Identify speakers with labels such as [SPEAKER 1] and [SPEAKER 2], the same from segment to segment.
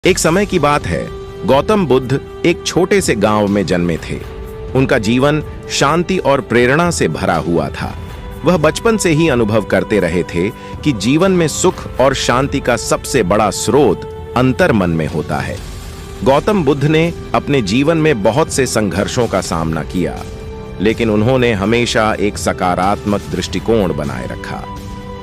[SPEAKER 1] एक समय की बात है। गौतम बुद्ध एक छोटे से गांव में जन्मे थे। उनका जीवन शांति और प्रेरणा से भरा हुआ था। वह बचपन से ही अनुभव करते रहे थे कि जीवन में सुख और शांति का सबसे बड़ा स्रोत अंतर्मन में होता है। गौतम बुद्ध ने अपने जीवन में बहुत से संघर्षों का सामना किया, लेकिन उन्होंने हमेशा एक सकारात्मक दृष्टिकोण बनाए रखा।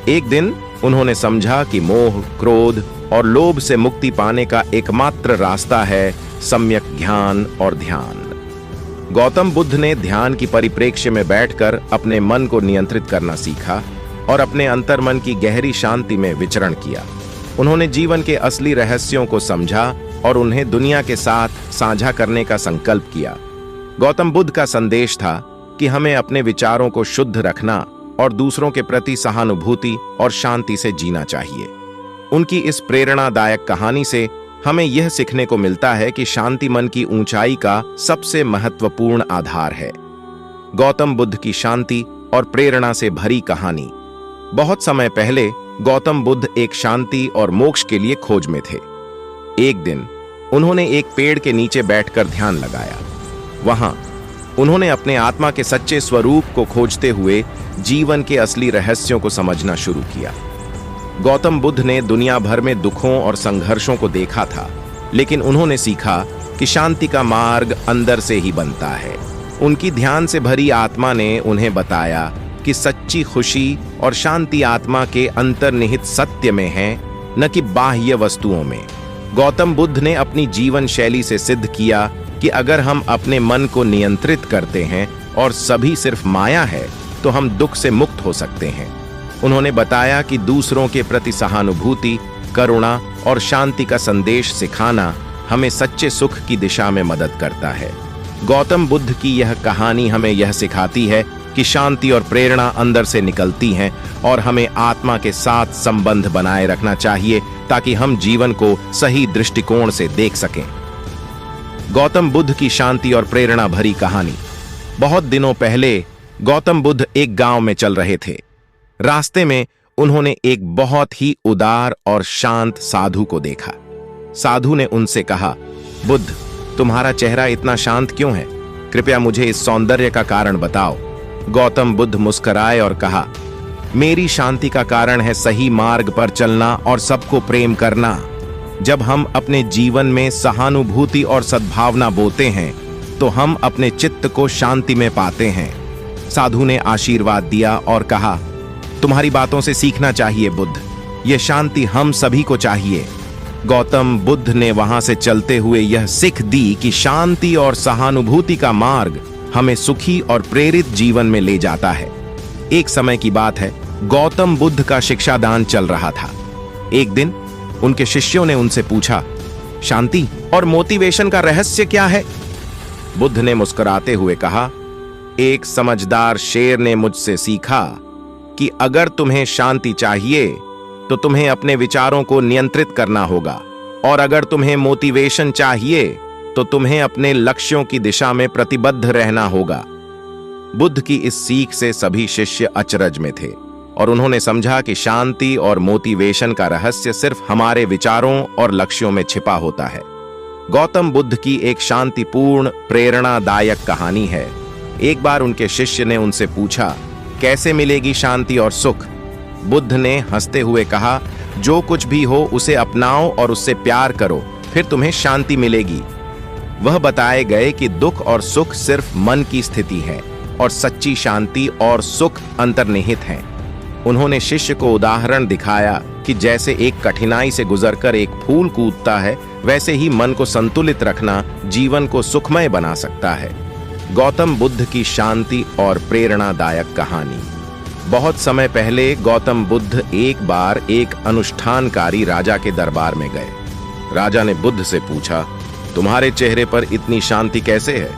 [SPEAKER 1] एक दिन उन्होंने समझा कि मोह, क्रोध और लोभ से मुक्ति पाने का एकमात्र रास्ता है सम्यक ज्ञान और ध्यान। गौतम बुद्ध ने ध्यान की परिप्रेक्ष्य में बैठकर अपने मन को नियंत्रित करना सीखा और अपने अंतर्मन की गहरी शांति में विचरण किया। उन्होंने जीवन के असली रहस्यों को समझा और उन्हें दुनिया के साथ साझा करने का संकल्प किया। गौतम बुद्ध का संदेश था कि हमें अपने विचारों को शुद्ध रखना और दूसरों के प्रति सहानुभूति और शांति से जीना चाहिए। उनकी इस प्रेरणादायक कहानी से हमें यह सीखने को मिलता है कि शांति मन की ऊंचाई का सबसे महत्वपूर्ण आधार है। गौतम बुद्ध की शांति और प्रेरणा से भरी कहानी। बहुत समय पहले गौतम बुद्ध एक शांति और मोक्ष के लिए खोज में थे। एक दिन उन्होंने एक पेड़ के नीचे बैठकर ध्यान लगाया। वहां उन्होंने अपने आत्मा के सच्चे स्वरूप को खोजते हुए जीवन के असली रहस्यों को समझना शुरू किया। गौतम बुद्ध ने दुनिया भर में दुखों और संघर्षों को देखा था, लेकिन उन्होंने सीखा कि शांति का मार्ग अंदर से ही बनता है। उनकी ध्यान से भरी आत्मा ने उन्हें बताया कि सच्ची खुशी और शांति आत्मा के अंतर्निहित सत्य में है, न कि बाह्य वस्तुओं में। गौतम बुद्ध ने अपनी जीवन शैली से सिद्ध किया कि अगर हम अपने मन को नियंत्रित करते हैं और सभी सिर्फ माया है, तो हम दुख से मुक्त हो सकते हैं। उन्होंने बताया कि दूसरों के प्रति सहानुभूति, करुणा और शांति का संदेश सिखाना हमें सच्चे सुख की दिशा में मदद करता है। गौतम बुद्ध की यह कहानी हमें यह सिखाती है कि शांति और प्रेरणा अंदर से निकलती हैं और हमें आत्मा के साथ संबंध बनाए रखना चाहिए ताकि हम जीवन को सही दृष्टिकोण से देख सकें। गौतम बुद्ध की शांति और प्रेरणा भरी कहानी। बहुत दिनों पहले गौतम बुद्ध एक गांव में चल रहे थे। रास्ते में उन्होंने एक बहुत ही उदार और शांत साधु को देखा। साधु ने उनसे कहा, बुद्ध, तुम्हारा चेहरा इतना शांत क्यों है? कृपया मुझे इस सौंदर्य का कारण बताओ। गौतम बुद्ध मुस्कुराए और कहा, मेरी शांति का कारण है सही मार्ग पर चलना और सबको प्रेम करना। जब हम अपने जीवन में सहानुभूति और सद्भावना बोते हैं, तो हम अपने चित्त को शांति में पाते हैं। साधु ने आशीर्वाद दिया और कहा, तुम्हारी बातों से सीखना चाहिए बुद्ध, यह शांति हम सभी को चाहिए। गौतम बुद्ध ने वहां से चलते हुए यह सीख दी कि शांति और सहानुभूति का मार्ग हमें सुखी और प्रेरित जीवन में ले जाता है। एक समय की बात है, गौतम बुद्ध का शिक्षादान चल रहा था। एक दिन उनके शिष्यों ने उनसे पूछा, शांति और मोटिवेशन का रहस्य क्या है? बुद्ध ने मुस्कुराते हुए कहा, एक समझदार शेर ने मुझसे सीखा कि अगर तुम्हें शांति चाहिए तो तुम्हें अपने विचारों को नियंत्रित करना होगा, और अगर तुम्हें मोटिवेशन चाहिए तो तुम्हें अपने लक्ष्यों की दिशा में प्रतिबद्ध रहना होगा। बुद्ध की इस सीख से सभी शिष्य अचरज में थे और उन्होंने समझा कि शांति और मोटिवेशन का रहस्य सिर्फ हमारे विचारों और लक्ष्यों में छिपा होता है। गौतम बुद्ध की एक शांतिपूर्ण प्रेरणादायक कहानी है। एक बार उनके शिष्य ने उनसे पूछा, कैसे मिलेगी शांति और सुख? बुद्ध ने हंसते हुए कहा, जो कुछ भी हो उसे अपनाओ और उससे प्यार करो, फिर तुम्हें शांति मिलेगी। वह बताए गए कि दुख और सुख सिर्फ मन की स्थिति है और सच्ची शांति और सुख अंतर्निहित हैं। उन्होंने शिष्य को उदाहरण दिखाया कि जैसे एक कठिनाई से गुजरकर एक फूल कूदता है, वैसे ही मन को संतुलित रखना जीवन को सुखमय बना सकता है। गौतम बुद्ध की शांति और प्रेरणादायक कहानी। बहुत समय पहले गौतम बुद्ध एक बार एक अनुष्ठानकारी राजा के दरबार में गए। राजा ने बुद्ध से पूछा, तुम्हारे चेहरे पर इतनी शांति कैसे है?